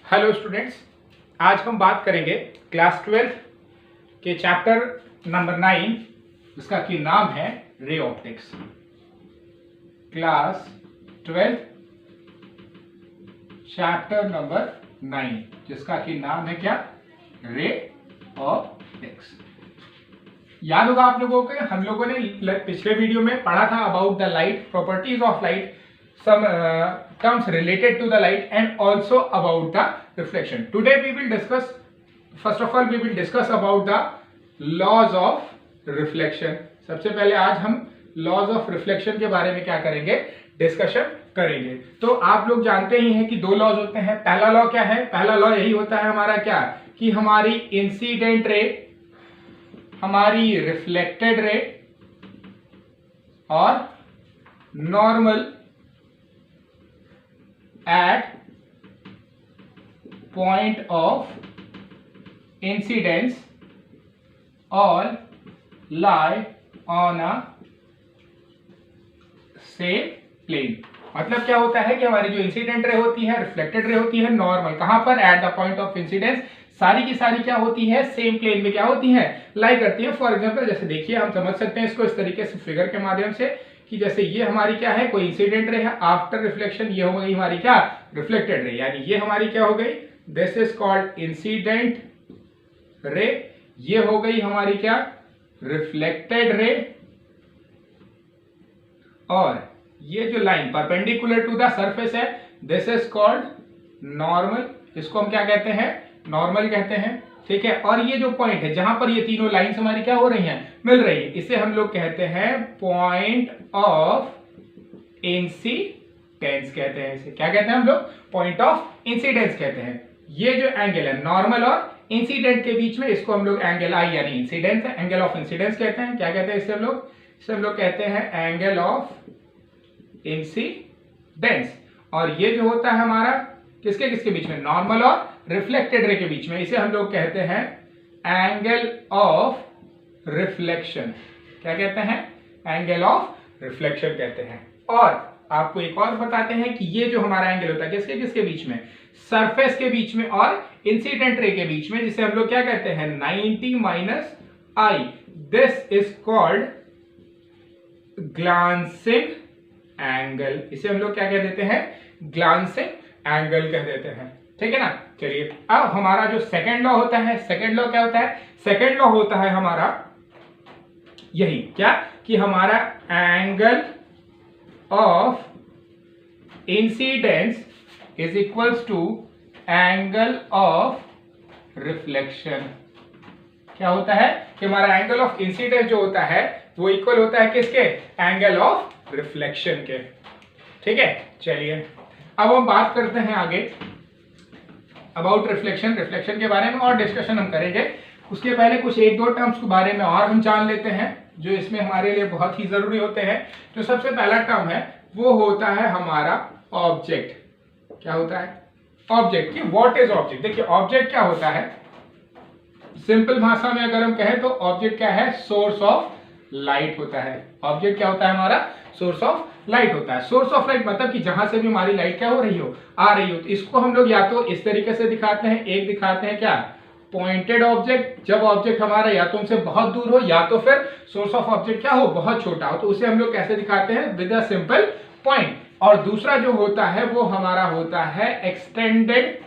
Hello students, आज हम बात करेंगे क्लास 12 के चैप्टर नंबर 9 जिसका कि नाम है ray optics. Class 12 chapter number 9 जिसका कि नाम है क्या? Ray optics. याद होगा आप लोगों को, हम लोगों ने पिछले वीडियो में पढ़ा था about the light, properties of light, some terms related to the light and also about the reflection. Today we will discuss, first of all we will discuss about the laws of reflection. सबसे पहले आज हम laws of reflection के बारे में क्या करेंगे? Discussion करेंगे। तो आप लोग जानते ही हैं कि दो लॉज होते हैं। पहला लॉ क्या है? पहला लॉ यही होता है हमारा क्या, कि हमारी इंसिडेंट रे, हमारी रिफ्लेक्टेड रे और normal at point of incidence all lie on a same plane। मतलब क्या होता है कि हमारी जो इंसिडेंट रे होती है, रिफ्लेक्टेड रे होती है, नॉर्मल कहां पर? At the point of incidence सारी की सारी क्या होती है? सेम प्लेन में क्या होती है? लाई करती है। फॉर एग्जांपल जैसे देखिए, हम समझ सकते हैं इसको इस तरीके से फिगर के माध्यम से कि जैसे ये हमारी क्या है, कोई इंसिडेंट रे है, आफ्टर रिफ्लेक्शन ये हो गई हमारी क्या? Reflected ray. यानी ये हमारी क्या हो गई? This is called incident ray. ये हो गई हमारी क्या? Reflected ray. और ये जो line perpendicular to the surface है, दिस इज कॉल्ड नॉर्मल। इसको हम क्या कहते हैं? नॉर्मल कहते हैं। ठीक है। और ये जो पॉइंट है जहां पर ये तीनों लाइंस हमारी क्या हो रही हैं? मिल रही है, इसे हम लोग कहते हैं पॉइंट ऑफ इंसिडेंस कहते हैं। इसे क्या कहते हैं हम लोग? पॉइंट ऑफ इंसिडेंस कहते हैं। ये जो एंगल है नॉर्मल और इंसिडेंट के बीच में, इसको हम लोग एंगल आई यानी इंसिडेंस है, एंगल ऑफ इंसिडेंस कहते हैं। क्या कहते हैं इसे हम लोग? इसे हम लोग कहते हैं एंगल ऑफ इंसिडेंस। और ये जो होता है हमारा किसके किसके बीच में? नॉर्मल और रिफ्लेक्टेड रे के बीच में। इसे हम लोग कहते हैं एंगल ऑफ रिफ्लेक्शन। क्या कहते हैं? एंगल ऑफ रिफ्लेक्शन कहते हैं। और आपको एक और बताते हैं कि ये जो हमारा एंगल होता है किसके किसके बीच में? सरफेस के बीच में और इंसिडेंट रे के बीच में, जिसे हम लोग क्या कहते हैं? 90 minus I. This is called glancing angle. इसे हम लोग क्या कह देते हैं? ग्लांसिंग एंगल कह देते हैं। ठीक है ना। चलिए, अब हमारा जो सेकंड लॉ होता है, सेकंड लॉ क्या होता है? सेकंड लॉ होता है हमारा यही क्या, कि हमारा angle of incidence is equals to angle of reflection. क्या होता है कि हमारा एंगल ऑफ इंसिडेंस जो होता है वो इक्वल होता है किसके? एंगल ऑफ रिफ्लेक्शन के। ठीक है। चलिए, अब हम बात करते हैं आगे अबाउट रिफ्लेक्शन। रिफ्लेक्शन के बारे में और डिस्कशन हम करेंगे। उसके पहले कुछ एक दो टर्म्स के बारे में और हम जान लेते हैं जो इसमें हमारे लिए बहुत ही जरूरी होते हैं। जो सबसे पहला टर्म है वो होता है हमारा ऑब्जेक्ट। क्या होता है? ऑब्जेक्ट। कि व्हाट इज ऑब्जेक्ट? देखिए, ऑब्जेक्ट क्या होता है? सिंपल भाषा में अगर हम कहें तो ऑब्जेक्ट क्या है? सोर्स ऑफ लाइट होता है। ऑब्जेक्ट क्या होता है हमारा? सोर्स ऑफ लाइट होता है। सोर्स ऑफ लाइट मतलब कि जहां से भी हमारी लाइट क्या हो रही हो, आ रही हो। तो इसको हम लोग या तो इस तरीके से दिखाते हैं, एक दिखाते हैं क्या? Pointed object. जब ऑब्जेक्ट हमारा या तो हमसे बहुत दूर हो, या तो फिर सोर्स ऑफ ऑब्जेक्ट क्या हो? बहुत छोटा हो। तो उसे हम लोग कैसे दिखाते हैं? With a simple point. और दूसरा जो होता है वो हमारा होता है एक्सटेंडेड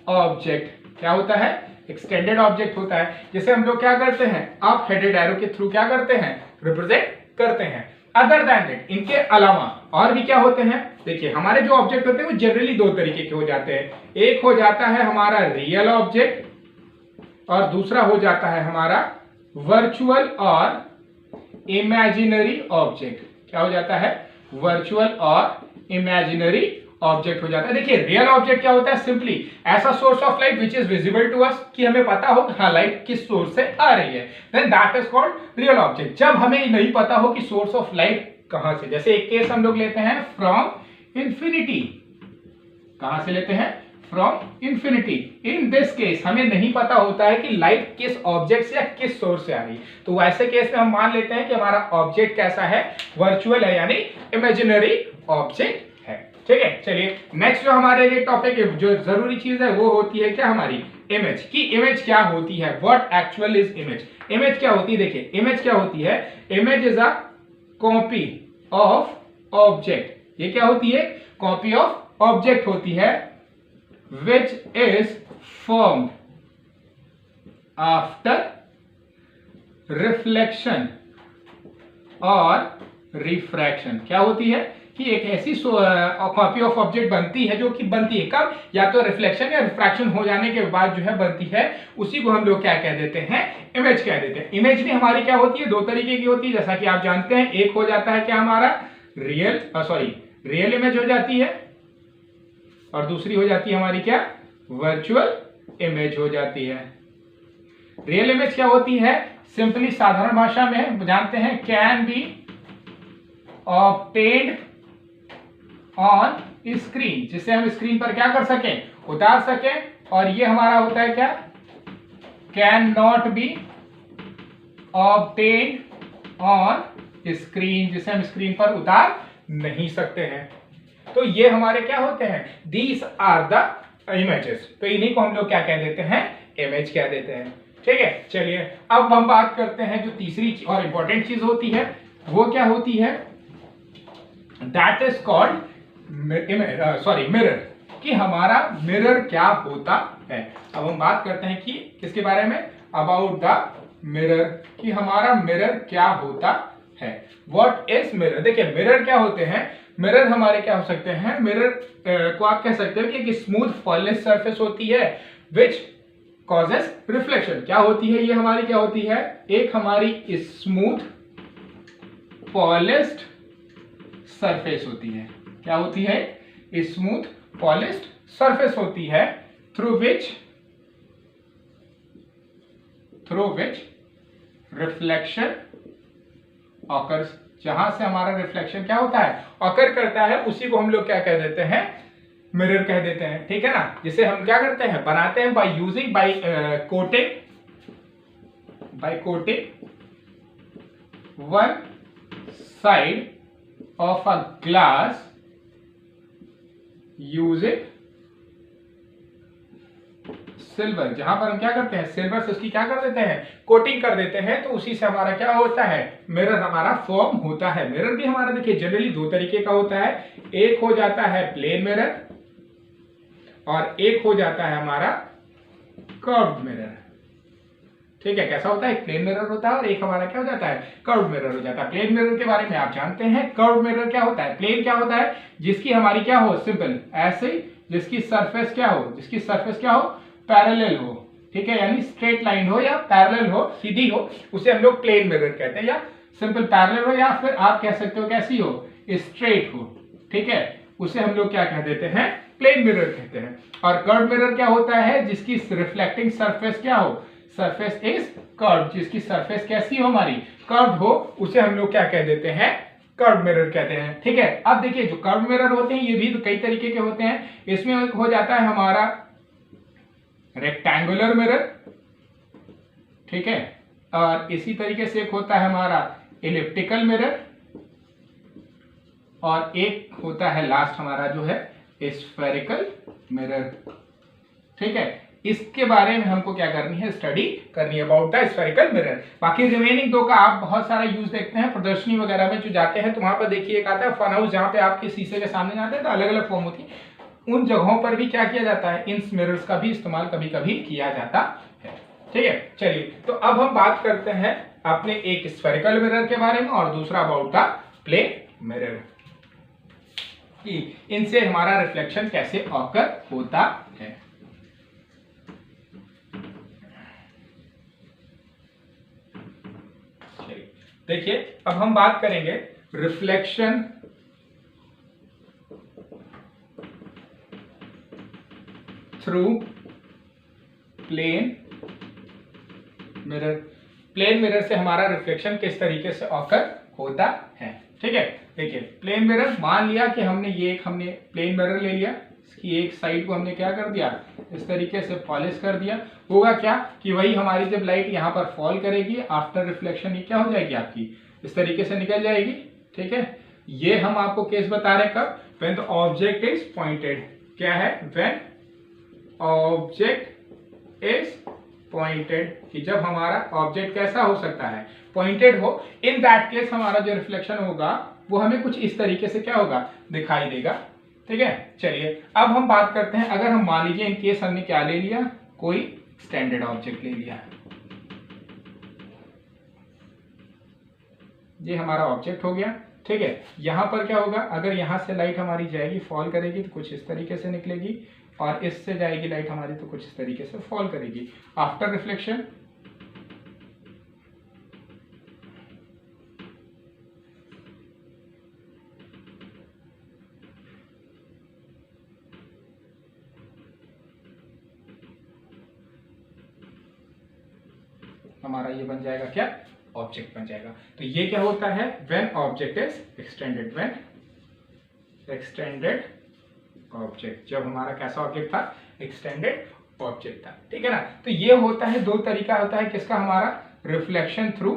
ऑब्जेक्ट। क्या होता है? एक्सटेंडेड ऑब्जेक्ट होता है, जिसे हम लोग क्या करते हैं? अप हेडेड एरो के थ्रू क्या करते हैं? रिप्रेजेंट करते हैं। अदर देन दैट, इनके अलावा और भी क्या होते हैं? देखिए, हमारे जो ऑब्जेक्ट होते हैं वो जनरली दो तरीके के हो जाते हैं। एक हो जाता है हमारा रियल ऑब्जेक्ट और दूसरा हो जाता है हमारा वर्चुअल और इमेजिनरी ऑब्जेक्ट। क्या हो जाता है? वर्चुअल और इमेजिनरी ऑब्जेक्ट हो जाता है। देखिए, रियल ऑब्जेक्ट क्या होता है? सिंपली ऐसा source of light which is visible to us, कि हमें पता हो कि हाँ लाइट किस सोर्स से आ रही है, then that is called real object. जब हमें नहीं पता हो कि सोर्स ऑफ लाइट कहां से, जैसे एक केस हम लोग लेते हैं फ्रॉम इंफिनिटी। कहां से लेते हैं? From infinity. In this case हमें नहीं पता होता है कि लाइट किस ऑब्जेक्ट से या किस सोर्स से आ रही है। तो वैसे केस में हम मान लेते हैं कि हमारा ऑब्जेक्ट कैसा है? वर्चुअल है, यानी इमेजिनरी ऑब्जेक्ट है। ठीक है, चलिए नेक्स्ट जो हमारे लिए टॉपिक है, जो जरूरी चीज है वो होती है क्या हमारी इमेज की। इमेज क्या होती है, what actual is image. Image क्या होती है, देखिए इमेज क्या होती है, image is a copy of object. ये क्या होती है, कॉपी ऑफ ऑब्जेक्ट होती है, which is formed after reflection और रिफ्रैक्शन। क्या होती है कि एक ऐसी कॉपी ऑफ ऑब्जेक्ट बनती है, जो कि बनती है कब, या तो रिफ्लेक्शन या रिफ्रैक्शन हो जाने के बाद जो है बनती है, उसी को हम लोग क्या कह देते हैं, इमेज कह देते हैं। इमेज भी हमारी क्या होती है, दो तरीके की होती है, जैसा कि आप जानते हैं। एक हो जाता है क्या हमारा रियल इमेज हो जाती है, और दूसरी हो जाती है हमारी क्या, वर्चुअल इमेज हो जाती है। रियल इमेज क्या होती है, सिंपली साधारण भाषा में जानते हैं, can be obtained on screen, जिससे हम स्क्रीन पर क्या कर सकें, उतार सकें। और ये हमारा होता है क्या, can not be obtained on screen, जिसे हम स्क्रीन पर उतार नहीं सकते हैं। तो ये हमारे क्या होते हैं, दीज आर द इमेजेस। तो इन्हीं को हम लोग क्या कह देते हैं, इमेज कह देते हैं। ठीक है, चलिए अब हम बात करते हैं जो तीसरी और इंपॉर्टेंट चीज होती है, वो क्या होती है, दैट इज कॉल्ड मिरर, कि हमारा मिरर क्या होता है। अब हम बात करते हैं कि किसके बारे में, अबाउट द मिरर, कि हमारा मिरर क्या होता है। What is mirror. देखिए मिरर क्या होते हैं, मिरर हमारे क्या हो सकते हैं, मिरर को आप कह सकते हो कि एक स्मूथ पॉलिश सरफेस होती है, विच कॉजेस रिफ्लेक्शन। क्या होती है ये हमारी, क्या होती है, एक हमारी स्मूथ पॉलिश्ड सरफेस होती है। क्या होती है, स्मूथ पॉलिश्ड सरफेस होती है, थ्रू विच रिफ्लेक्शन ऑकर्स। जहां से हमारा रिफ्लेक्शन क्या होता है, ऑकर करता है, उसी को हम लोग क्या कह देते हैं, मिरर कह देते हैं। ठीक है ना, जिसे हम क्या करते हैं, बनाते हैं by coating one side of a glass using silver. जहां पर हम क्या करते हैं, सिल्वर से उसकी क्या कर देते हैं, कोटिंग कर देते हैं, तो उसी से हमारा क्या होता है, मिरर हमारा फॉर्म होता है। मिरर भी हमारा देखिए जनरली दो तरीके का होता है, एक हो जाता है प्लेन मिरर और एक हो जाता है हमारा कर्व्ड मिरर। ठीक है, कैसा होता है, एक प्लेन मिरर होता है और एक हमारा क्या हो जाता है, कर्व्ड मिरर हो जाता है। प्लेन मिरर के बारे में आप जानते हैं, कर्व्ड मिरर क्या होता है, प्लेन क्या होता है, जिसकी हमारी क्या हो, सिंपल ऐसे, जिसकी सरफेस क्या हो, पैरेलल हो। ठीक है, यानी स्ट्रेट लाइन हो या पैरेलल हो, सीधी हो, उसे हम लोग प्लेन मिरर कहते हैं, या सिंपल पैरेलल हो, या फिर आप कह सकते हो कैसी हो, स्ट्रेट हो। ठीक है, उसे हम लोग क्या कह देते हैं, प्लेन मिरर कहते हैं। और कर्व्ड मिरर क्या होता है, जिसकी रिफ्लेक्टिंग सरफेस क्या हो, सरफेस इज कर्व्ड, जिसकी सरफेस कैसी हो हमारी, कर्व्ड हो, उसे हम लोग क्या कह देते हैं, कर्व्ड मिरर कहते हैं। ठीक है, अब देखिए जो कर्व्ड मिरर होते हैं ये भी कई तरीके के होते हैं। इसमें हो जाता है हमारा रेक्टेंगुलर मिरर, ठीक है, और इसी तरीके से एक होता है हमारा एलिप्टिकल मिरर, और एक होता है लास्ट हमारा जो है स्फेरिकल मिरर। ठीक है, इसके बारे में हमको क्या करनी है, स्टडी करनी है अबाउट द स्फेरिकल मिरर। बाकी रिमेनिंग दो का आप बहुत सारा यूज देखते हैं प्रदर्शनी वगैरह में जो जाते हैं, तो वहां पर देखिए एक आता है फन हाउस, जहां पे आपके शीशे के सामने जाते हैं तो अलग अलग फॉर्म होती है, उन जगहों पर भी क्या किया जाता है, इन मिरर्स का भी इस्तेमाल कभी कभी किया जाता है। ठीक है, चलिए तो अब हम बात करते हैं अपने एक स्फेरिकल मिरर के बारे में और दूसरा अबाउट द प्लेन मिरर, कि इनसे हमारा रिफ्लेक्शन कैसे ऑकर होता है। देखिए अब हम बात करेंगे reflection through plane mirror. Plane mirror से हमारा रिफ्लेक्शन किस तरीके से ऑकर होता है। ठीक है, देखिए प्लेन मिरर, मान लिया कि हमने प्लेन मिरर ले लिया, इसकी एक साइड को हमने क्या कर दिया, इस तरीके से पॉलिश कर दिया। होगा क्या कि वही हमारी जब लाइट यहाँ पर फॉल करेगी आफ्टर रिफ्लेक्शन, ये क्या हो जाएगी आपकी, इस तरीके से निकल जाएगी। ठीक है, ये हम आपको केस बता रहे कब, when the object is pointed. क्या है? व्हेन ऑब्जेक्ट इज पॉइंटेड, कि जब हमारा ऑब्जेक्ट कैसा हो सकता है? पॉइंटेड हो। इन दैट केस हमारा जो रिफ्लेक्शन होगा वो हमें कुछ इस तरीके से क्या होगा? दिखाई देगा। ठीक है, चलिए अब हम बात करते हैं, अगर हम मान लीजिए इन केस हमने क्या ले लिया, कोई स्टैंडर्ड ऑब्जेक्ट ले लिया, ये हमारा ऑब्जेक्ट हो गया। ठीक है, यहां पर क्या होगा? अगर यहां से लाइट हमारी जाएगी, फॉल करेगी तो कुछ इस तरीके से निकलेगी, और इससे जाएगी लाइट हमारी तो कुछ इस तरीके से फॉल करेगी। आफ्टर रिफ्लेक्शन हमारा ये बन जाएगा क्या? ऑब्जेक्ट बन जाएगा। तो ये क्या होता है? When object is extended. When extended object, जब हमारा कैसा ऑब्जेक्ट था? एक्सटेंडेड ऑब्जेक्ट था। ठीक है ना? तो ये होता है, दो तरीका होता है किसका? हमारा रिफ्लेक्शन थ्रू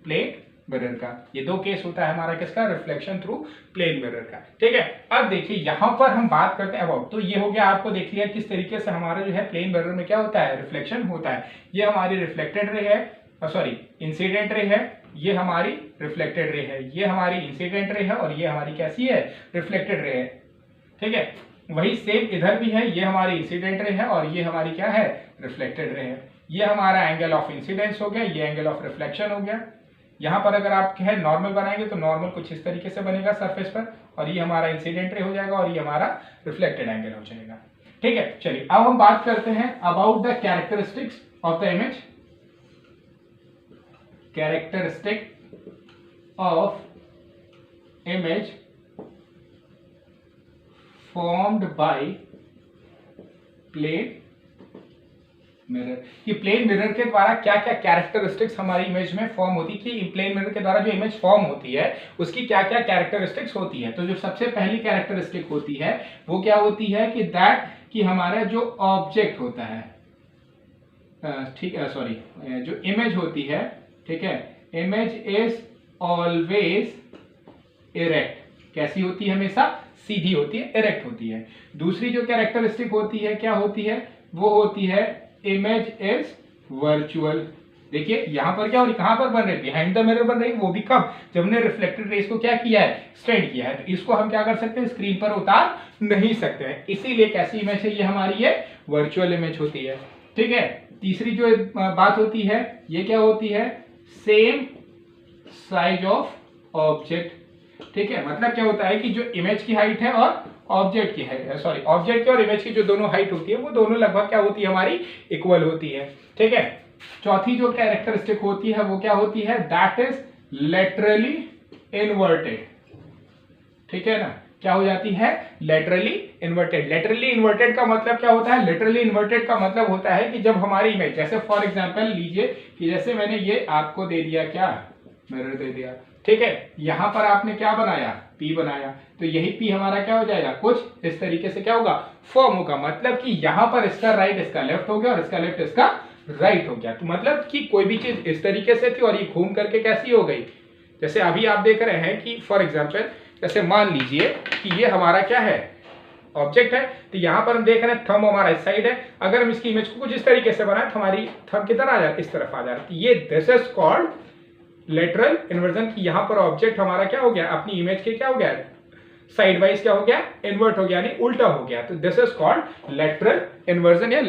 प्लेन मिरर का। ये दो केस होता है हमारा किसका? रिफ्लेक्शन थ्रू प्लेन मिरर का। ठीक है, अब देखिए यहां पर हम बात करते हैं अबाउट, तो ये हो गया, आपको देख लिया किस तरीके से हमारा जो है प्लेन मिरर में क्या होता है? रिफ्लेक्शन होता है। ये हमारी रिफ्लेक्टेड रे है, सॉरी इंसिडेंट रे है, ये हमारी रिफ्लेक्टेड रे है, ये हमारी इंसिडेंट रे है, और ये हमारी कैसी है? रिफ्लेक्टेड रे है। ठीक है, वही सेम इधर भी है, ये हमारी इंसिडेंट रे है और ये हमारी क्या है? रिफ्लेक्टेड रे है। ये हमारा एंगल ऑफ इंसिडेंस हो गया, ये एंगल ऑफ रिफ्लेक्शन हो गया। यहाँ पर अगर आप है नॉर्मल बनाएंगे तो नॉर्मल कुछ इस तरीके से बनेगा सरफेस पर, और ये हमारा इंसिडेंट रे हो जाएगा और ये हमारा रिफ्लेक्टेड एंगल हो जाएगा। ठीक है, चलिए अब हम बात करते हैं about the characteristics of the image. Characteristic of image formed by plane mirror. कि प्लेन मिरर के द्वारा क्या क्या कैरेक्टरिस्टिक्स हमारी इमेज में फॉर्म होती है, कि प्लेन मिरर के द्वारा जो इमेज फॉर्म होती है उसकी क्या क्या कैरेक्टरिस्टिक्स होती है। तो जो सबसे पहली कैरेक्टरिस्टिक होती है वो क्या होती है? कि दैट, कि हमारा जो ऑब्जेक्ट होता है, ठीक है, सॉरी, जो इमेज होती है, ठीक है, इमेज इज ऑलवेज इरेक्ट। कैसी होती है? हमेशा सीधी होती है, इरेक्ट होती है। दूसरी जो कैरेक्टरिस्टिक होती है क्या होती है? वो होती है इमेज इज वर्चुअल। देखिए यहां पर क्या हो रही, कहां पर बन रही? बिहाइंड द मिरर बन रही। वो भी कब? जब हमने रिफ्लेक्टेड रेस को क्या किया है? स्ट्रेंड किया है। तो इसको हम क्या कर सकते हैं? स्क्रीन पर उतार नहीं सकते हैं, इसीलिए कैसी इमेज है ये हमारी? ये वर्चुअल इमेज होती है। ठीक है, तीसरी जो बात होती है ये क्या होती है? Same size of object. ठीक है, मतलब क्या होता है कि जो इमेज की हाइट है और ऑब्जेक्ट की हाइट, सॉरी, ऑब्जेक्ट की और इमेज की जो दोनों हाइट होती है वो दोनों लगभग क्या होती है? हमारी इक्वल होती है। ठीक है, चौथी जो कैरेक्टरिस्टिक होती है वो क्या होती है? That is laterally inverted. ठीक है ना? क्या हो जाती है? Laterally inverted. लेटरली इन्वर्टेड का मतलब क्या होता है? लेटरली इन्वर्टेड का मतलब होता है कि जब हमारी इमेज, जैसे फॉर एग्जांपल लीजिए कि जैसे मैंने ये आपको दे दिया, क्या मिरर दे दिया, ठीक है, यहां पर आपने क्या बनाया? P बनाया, तो यही P हमारा क्या हो जाएगा? कुछ इस तरीके से क्या होगा? फॉर्म होगा। मतलब कि यहां पर इसका राइट इसका लेफ्ट हो गया और इसका लेफ्ट इसका राइट हो गया। तो मतलब कि कोई भी चीज इस तरीके से थी और ये घूम करके कैसी हो गई? जैसे अभी आप देख रहे हैं कि फॉर एग्जाम्पल जैसे मान लीजिए कि ये हमारा क्या है? ऑब्जेक्ट है। तो यहां पर हम देख रहे हैं थंब हमारा इस साइड है। अगर हम इसकी इमेज को कुछ इस तरीके से बनाए तो हमारी थंब किधर आ जाए? इस तरफ आ जाए। तो ये this is called lateral inversion. की यहां पर ऑब्जेक्ट हमारा क्या हो गया? अपनी इमेज के क्या हो गया? साइड वाइज क्या हो गया? इन्वर्ट हो गया, यानी उल्टा हो गया। तो this is called lateral inversion या